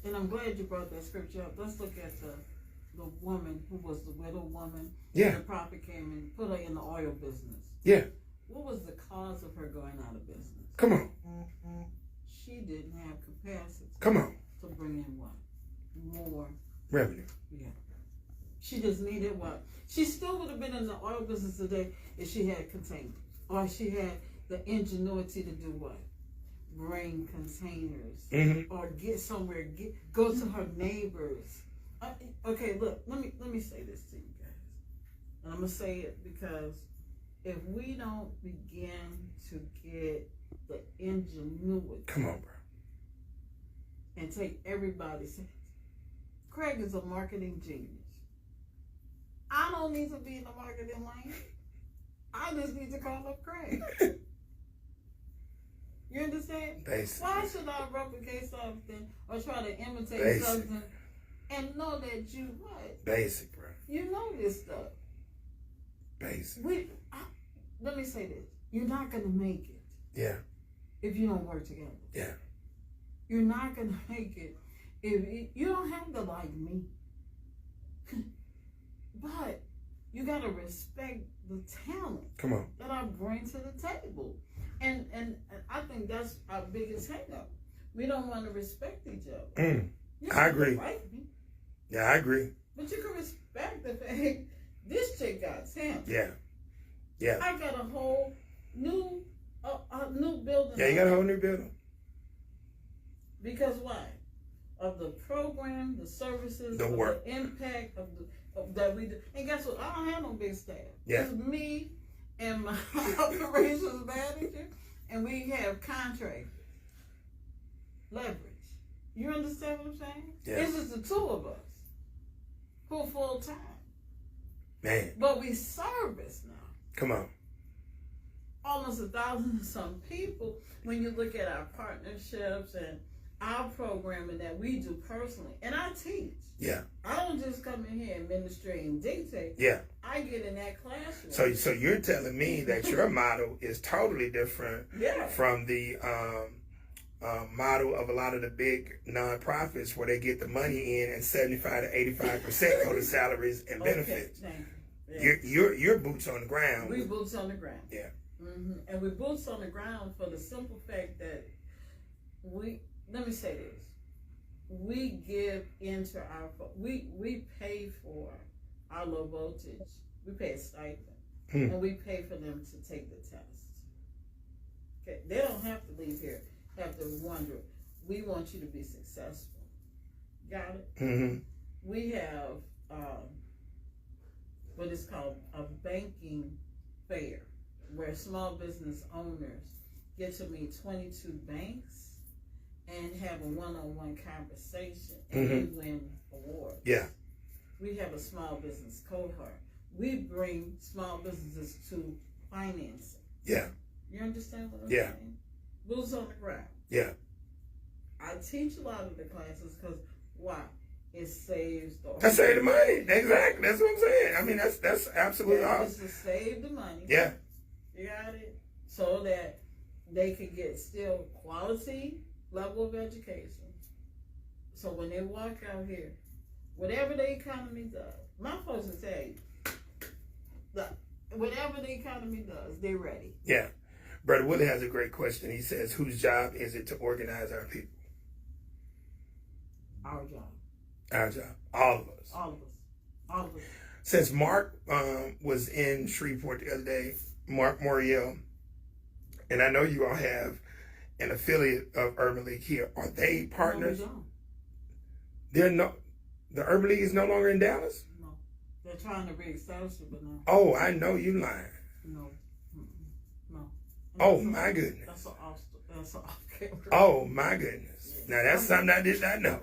and I'm glad you brought that scripture up. Let's look at the woman who was the widow woman. Yeah. The prophet came and put her in the oil business. Yeah. What was the cause of her going out of business? Come on. She didn't have capacity. Come on. To bring in what? More revenue. Yeah. She just needed what? She still would have been in the oil business today if she had containment. Or she had the ingenuity to do what? bring containers Mhm. or get somewhere, go to her neighbors. Okay, look, let me say this to you guys, and I'm gonna say it because if we don't begin to get the ingenuity, Come on, bro. and take everybody's, Craig is a marketing genius. I don't need to be in the marketing lane. I just need to call up Craig. You understand? Basic. Why should I replicate something or try to imitate Basic. something and know that you what? Basic, bro. You know this stuff. Basic. Let me say this. You're not going to make it Yeah. if you don't work together. Yeah. You're not going to make it if you don't have to like me. But you got to respect the talent Come on. that I bring to the table. And I think that's our biggest hang up. We don't want to respect each other. You I don't agree. like me, Yeah, I agree. but you can respect the fact this chick got talent. Yeah. Yeah. I got a whole new building. Yeah, you got a whole new building. Because why? Of the program, the services, The of work. the impact of that we do. And guess what? I don't have no big staff. Yeah. It's me and my operations manager, and we have contractors. Leverage. You understand what I'm saying? Yeah. It's just the two of us who are full time. Man, But we service now come on. almost 1,000 and some people when you look at our partnerships and our programming that we do personally. And I teach. Yeah. I don't just come in here and ministry and dictate. Yeah. I get in that classroom. So you're telling me that your model is totally different Yeah. from the model of a lot of the big nonprofits where they get the money in and 75 to 85% go to salaries and benefits. Okay, thank you. You're boots on the ground. We boots on the ground. Yeah. And we boots on the ground for the simple fact that let me say this. We give into we pay for our low voltage. We pay a stipend. And we pay for them to take the test. Okay, they don't have to leave here, have to wonder. We want you to be successful. Got it? Mm-hmm. We have what is called a banking fair, where small business owners get to meet 22 banks and have a one-on-one conversation, and they win awards. Yeah. We have a small business cohort. We bring small businesses to financing. Yeah. You understand what I'm Yeah. saying? Boots on the ground. Yeah. I teach a lot of the classes because why? It saves the That save the money. Exactly. That's what I'm saying. I mean, that's absolutely It's awesome. to save the money. Yeah. You got it? So that they could get still quality level of education. So when they walk out here, whatever the economy does, my folks will tell you, whatever the economy does, they're ready. Yeah. Brother Willie has a great question. He says, whose job is it to organize our people? Our job. Our job. All of us. All of us. All of us. Since Mark was in Shreveport the other day, Mark Moriel, and I know you all have an affiliate of Urban League here. Are they partners? No, we don't. The Urban League is no longer in Dallas? No. They're trying to reestablish it, but no. Oh, I know you lying. No. No. Oh, my goodness. That's an off-camera. Oh, my goodness. Yes. Now, that's something I did not know.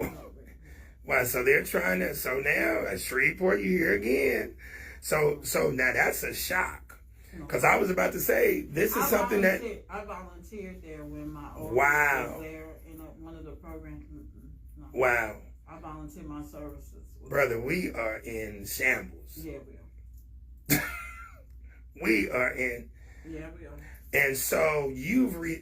Wow, so they're trying to, so now at Shreveport, you here again. So now that's a shock. Because I was about to say, this is something that... I volunteered there when my oldest Wow. was there in one of the programs. No. Wow. I volunteered my services. Brother, we are in shambles. Yeah, we are. We are in... Yeah, we are. And so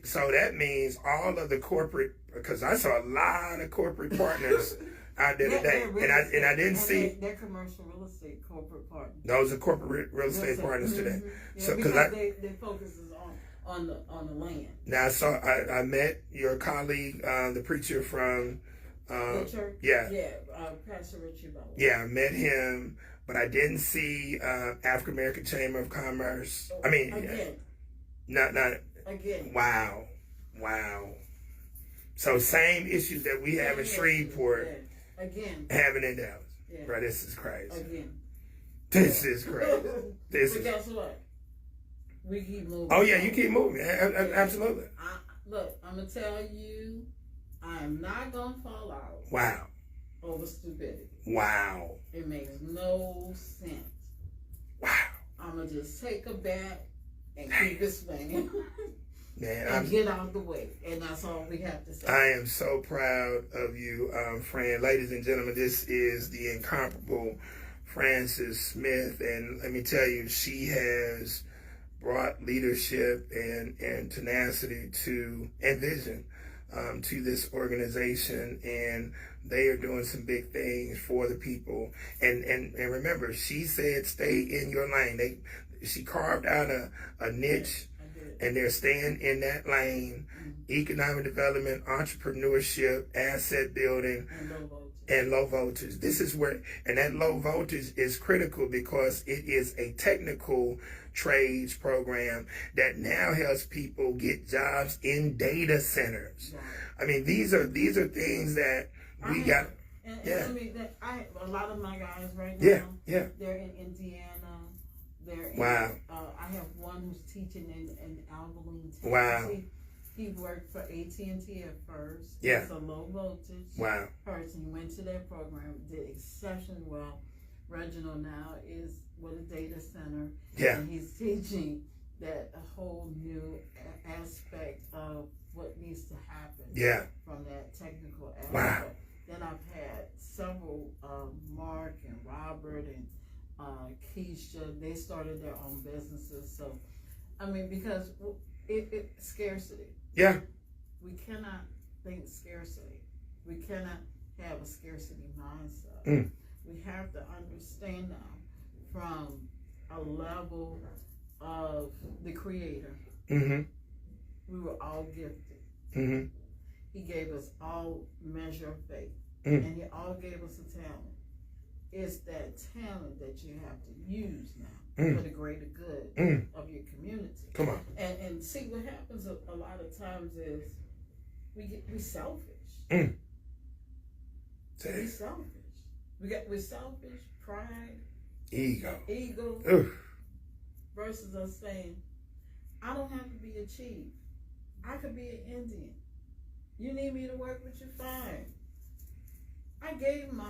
so that means all of the corporate, because I saw a lot of corporate partners out there today, and I didn't see. They're commercial real estate corporate partners. Those are corporate real estate partners today. Yeah, So because because they focuses on the land. now I met your colleague, the preacher from The church. yeah. Pastor Richie Bowles. Yeah, I met him, but I didn't see African American Chamber of Commerce. I mean, Again. not Again. wow. So same issues that we have in Shreveport, again, having in Dallas. yeah. Bro, this is crazy. Again. This is crazy. This But is. guess what? We keep moving. Oh yeah, you keep moving. Absolutely. Look, I'm gonna tell you, I am not gonna fall out Wow. over stupidity. Wow. It makes no sense. Wow. I'm gonna just take a bat and keep it swinging Man, and get out of the way, and that's all we have to say. I am so proud of you, Fran. Ladies and gentlemen, this is the incomparable Frances Smith, and let me tell you, she has brought leadership and tenacity and vision to this organization, and they are doing some big things for the people. And remember, she said, stay in your lane. She carved out a niche, and they're staying in that lane. Economic development, entrepreneurship, asset building, and low voltage. This is where, and that low voltage is critical because it is a technical trades program that now helps people get jobs in data centers. I mean, these are things that we got. I mean, a lot of my guys right now. Yeah. They're in Indiana. They're in, wow. I have one who's teaching in Abilene, Texas. Wow. He worked for AT&T at first. Yeah. He's a low voltage person. He went to their program, did exceptionally well. Reginald now is with a data center. Yeah. And he's teaching that a whole new aspect of what needs to happen. Yeah. From that technical aspect. Wow. Then I've had several, Mark and Robert and Keisha. They started their own businesses. So, I mean, because it scarcity. Yeah. We cannot think scarcity. We cannot have a scarcity mindset. We have to understand now from a level of the Creator. We were all gifted. He gave us all measure of faith. And he all gave us a talent. It's that talent that you have to use now for the greater good of your community. Come on. And see, what happens a lot of times is we selfish. We selfish. We're selfish, pride, ego, versus us saying, I don't have to be a chief. I could be an Indian. You need me to work with you, fine. I gave my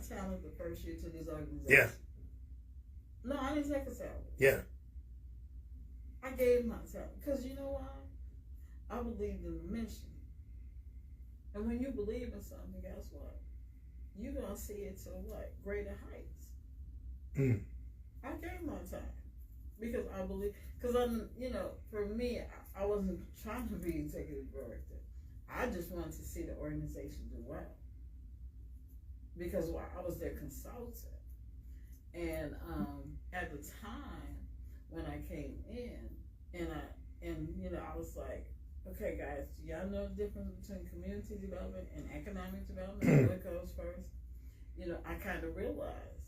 talent the first year to this organization. Yeah. No, I didn't take a salary. Yeah. I gave my talent. Because you know why? I believed in the mission. And when you believe in something, guess what? You're going to see it to what? Greater heights. I gave my time. Because I believe, because for me, I wasn't trying to be executive director. I just wanted to see the organization do well. Because I was their consultant. And at the time when I came in, and I was like, okay guys, do y'all know the difference between community development and economic development? What goes first? I kind of realized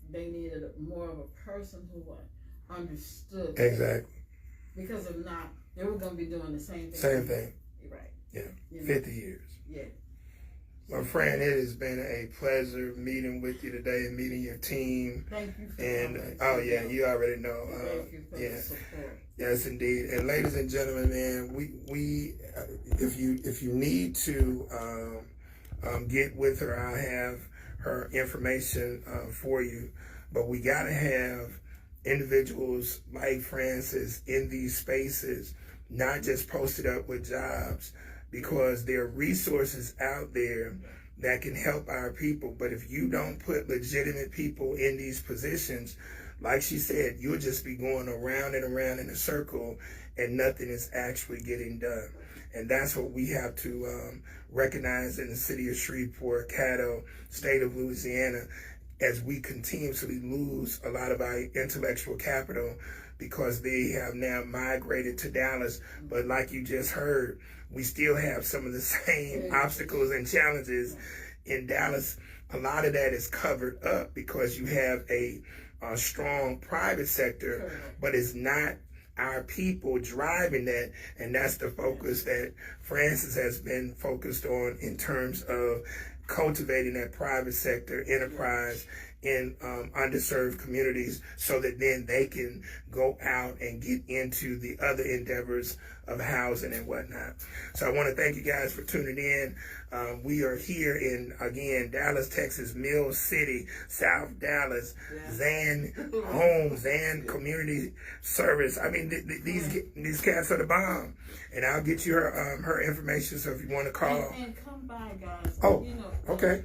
they needed more of a person who understood. Exactly. Because if not, they were going to be doing the same thing. Same thing. Right. Yeah. 50 years. Yeah. Well, Fran, it has been a pleasure meeting with you today and meeting your team. Thank you for coming. You already know. Thank you for the support. Yes, indeed. And ladies and gentlemen, man, we if you need to get with her, I'll have her information for you. But we gotta have individuals like Frances in these spaces, not just posted up with jobs, because there are resources out there that can help our people. But if you don't put legitimate people in these positions, like she said, you'll just be going around and around in a circle and nothing is actually getting done. And that's what we have to recognize in the city of Shreveport, Caddo, state of Louisiana, as we continuously lose a lot of our intellectual capital because they have now migrated to Dallas. But like you just heard, we still have some of the same obstacles and challenges in Dallas. A lot of that is covered up because you have a strong private sector, but it's not our people driving that, and that's the focus that Francis has been focused on in terms of cultivating that private sector enterprise in underserved communities, so that then they can go out and get into the other endeavors of housing and whatnot. So I want to thank you guys for tuning in. We are here in, again, Dallas, Texas, Mill City, South Dallas, Zan Home, Zan Community Service. I mean, these cats are the bomb. And I'll get you her information, so if you want to call. And come by, guys. Oh, you know, okay.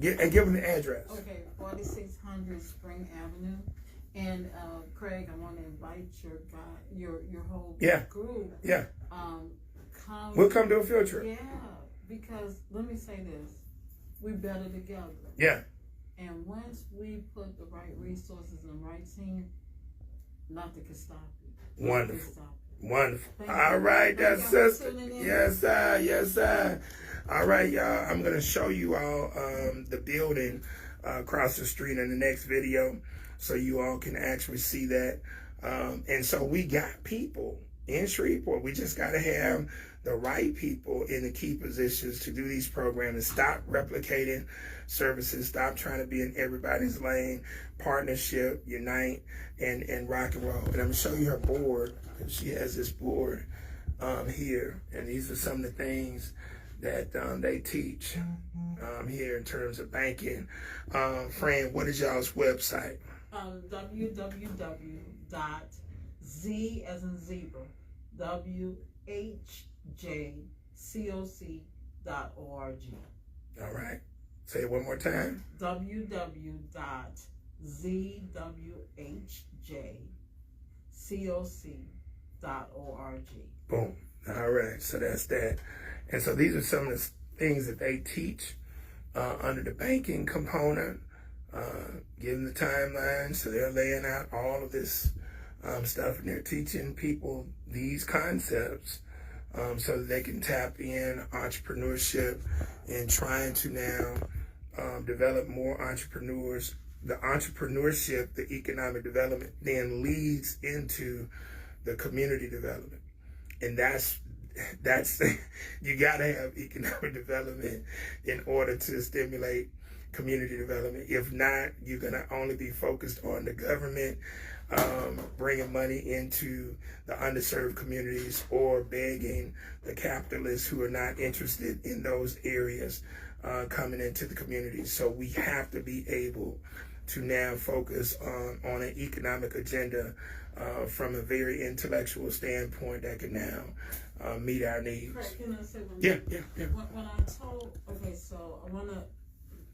And give them the address. Okay, 4600 Spring Avenue. And Craig, I want to invite your whole group. Yeah. Come. We'll come do a field trip. Yeah, because let me say this, we're better together. Yeah. And once we put the right resources and right team, nothing can stop it. Wonderful. Wonderful. All right, that's sister. Yes, sir. Yes, sir. All right, y'all. I'm gonna show you all the building across the street in the next video, so you all can actually see that. And so we got people in Shreveport. We just gotta have the right people in the key positions to do these programs. Stop replicating services. Stop trying to be in everybody's lane. Partnership, unite, and rock and roll. And I'm gonna show you her board. She has this board here, and these are some of the things that they teach here in terms of banking. Fran, what is y'all's website? www.z as in zebra, WHJCOC.org. All right. Say it one more time. www.zwhjcoc.org. Boom. All right. So that's that. And so these are some of the things that they teach under the banking component, given the timeline. So they're laying out all of this stuff, and they're teaching people these concepts so that they can tap in entrepreneurship and trying to now develop more entrepreneurs. The entrepreneurship, the economic development, then leads into the community development. And that's you got to have economic development in order to stimulate community development. If not, you're going to only be focused on the government bringing money into the underserved communities, or begging the capitalists who are not interested in those areas coming into the communities. So we have to be able to now focus on an economic agenda from a very intellectual standpoint that can now meet our needs. Correct. Can I say one Yeah. When I told, okay, so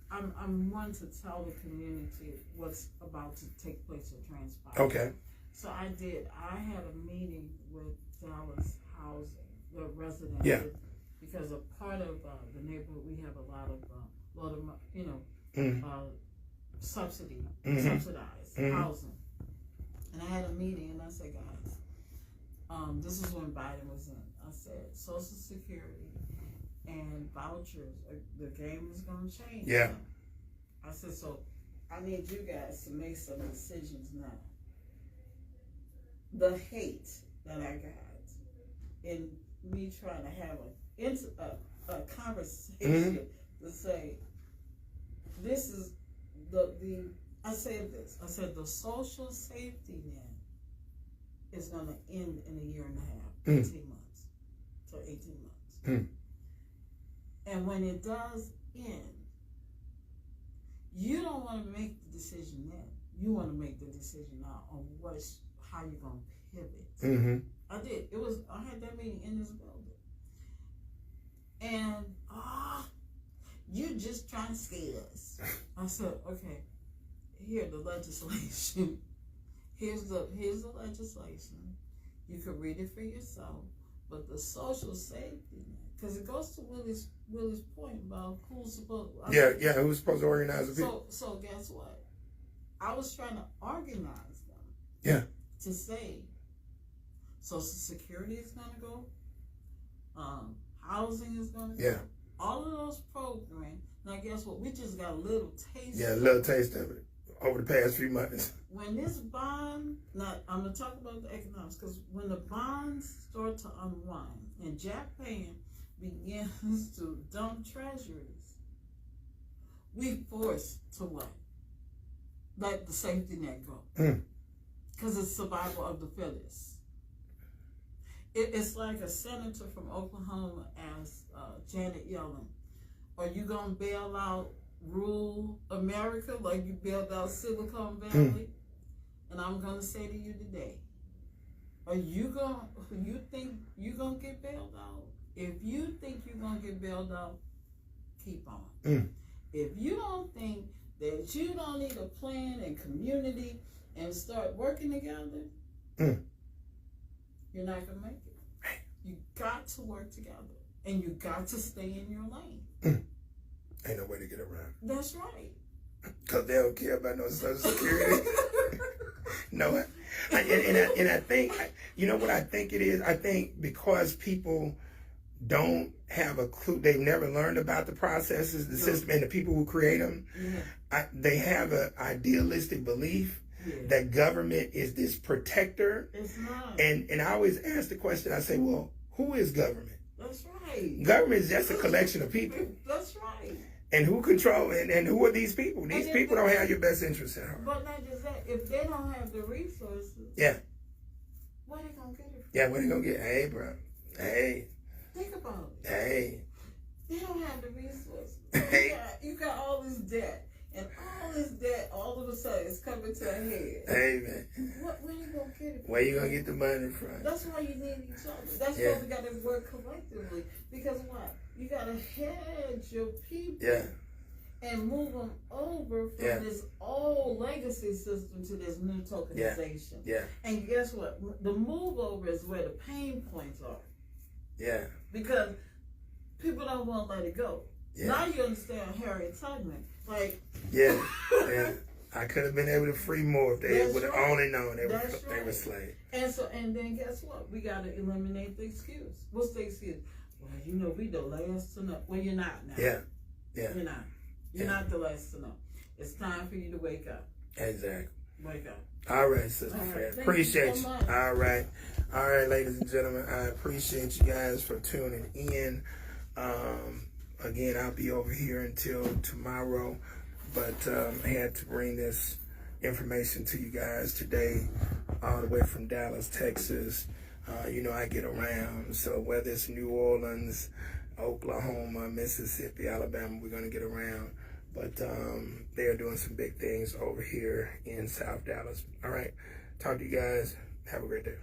I'm one to tell the community what's about to take place or transpire. Okay. So I had a meeting with Dallas Housing, the residents. Yeah. Because a part of the neighborhood, we have a lot of subsidized housing. And I had a meeting, and I said, guys, this is when Biden was in. I said, Social Security and vouchers, the game is going to change. Yeah. I said, so I need you guys to make some decisions now. The hate that I got in me trying to have a conversation to say, this is I said the social safety net is going to end in a year and a half, 18 months. So 18 months. And when it does end, you don't want to make the decision then. You want to make the decision now on how you're going to pivot. I did. I had that meeting in this building. And, you just trying to scare us. I said, okay, here, the legislation. Here's the legislation. You can read it for yourself. But the social safety net, because it goes to Willie's point about who's supposed. Who's supposed to organize the people? So guess what? I was trying to organize them. Yeah. To say, Social Security is going to go. Housing is going to go. Yeah. All of those programs. Now guess what? We just got a little taste. Yeah, a little taste of it over the past few months. when this bond, now I'm gonna talk about the economics, because when the bonds start to unwind and Japan begins to dump treasuries, we forced to what? Let the safety net go. Because it's survival of the fittest. It's like a senator from Oklahoma asked Janet Yellen, are you going to bail out rural America like you bailed out Silicon Valley? And I'm going to say to you today, you think you're going to get bailed out? If you think you're going to get bailed out, keep on. If you don't think that you don't need a plan and community and start working together, you're not going to make it. You got to work together. And you got to stay in your lane. Ain't no way to get around. That's right. Because they don't care about no Social Security. No, and I think, you know what I think it is? I think because people don't have a clue, they've never learned about the processes, the system, and the people who create them. They have an idealistic belief that government is this protector. It's not. And I always ask the question, I say, well, who is government? That's right. Government is just a collection of people. That's right. And who control, and who are these people? These people don't have your best interests at heart. But not just that, if they don't have the resources, yeah, where they gonna get it from? Yeah, where they gonna get? Hey, bro. Hey. Think about it. Hey. They don't have the resources. Hey. You got all this debt, and all this debt all of a sudden is coming to a head. Hey, man. Where you gonna get it from? Where you gonna get the money from? That's why you need each other. That's why we gotta work collectively. Because what? You gotta hedge your people. Yeah. And move them over from this old legacy system to this new tokenization. Yeah. And guess what? The move over is where the pain points are. Yeah. Because people don't want to let it go. Yeah. Now you understand Harriet Tubman. Like, yeah. I could have been able to free more if they would have only known they were slaves. And then guess what? We got to eliminate the excuse. What's the excuse? Well, you know, we the last to know. Well, you're not now. Yeah. You're not. You're not the last to know. It's time for you to wake up. Exactly. Wake up. All right, Sister Fred. Appreciate you. All right, ladies and gentlemen. I appreciate you guys for tuning in. Again, I'll be over here until tomorrow, but I had to bring this information to you guys today, all the way from Dallas, Texas. You know, I get around, so whether it's New Orleans, Oklahoma, Mississippi, Alabama, we're going to get around. But they're doing some big things over here in South Dallas. All right. Talk to you guys. Have a great day.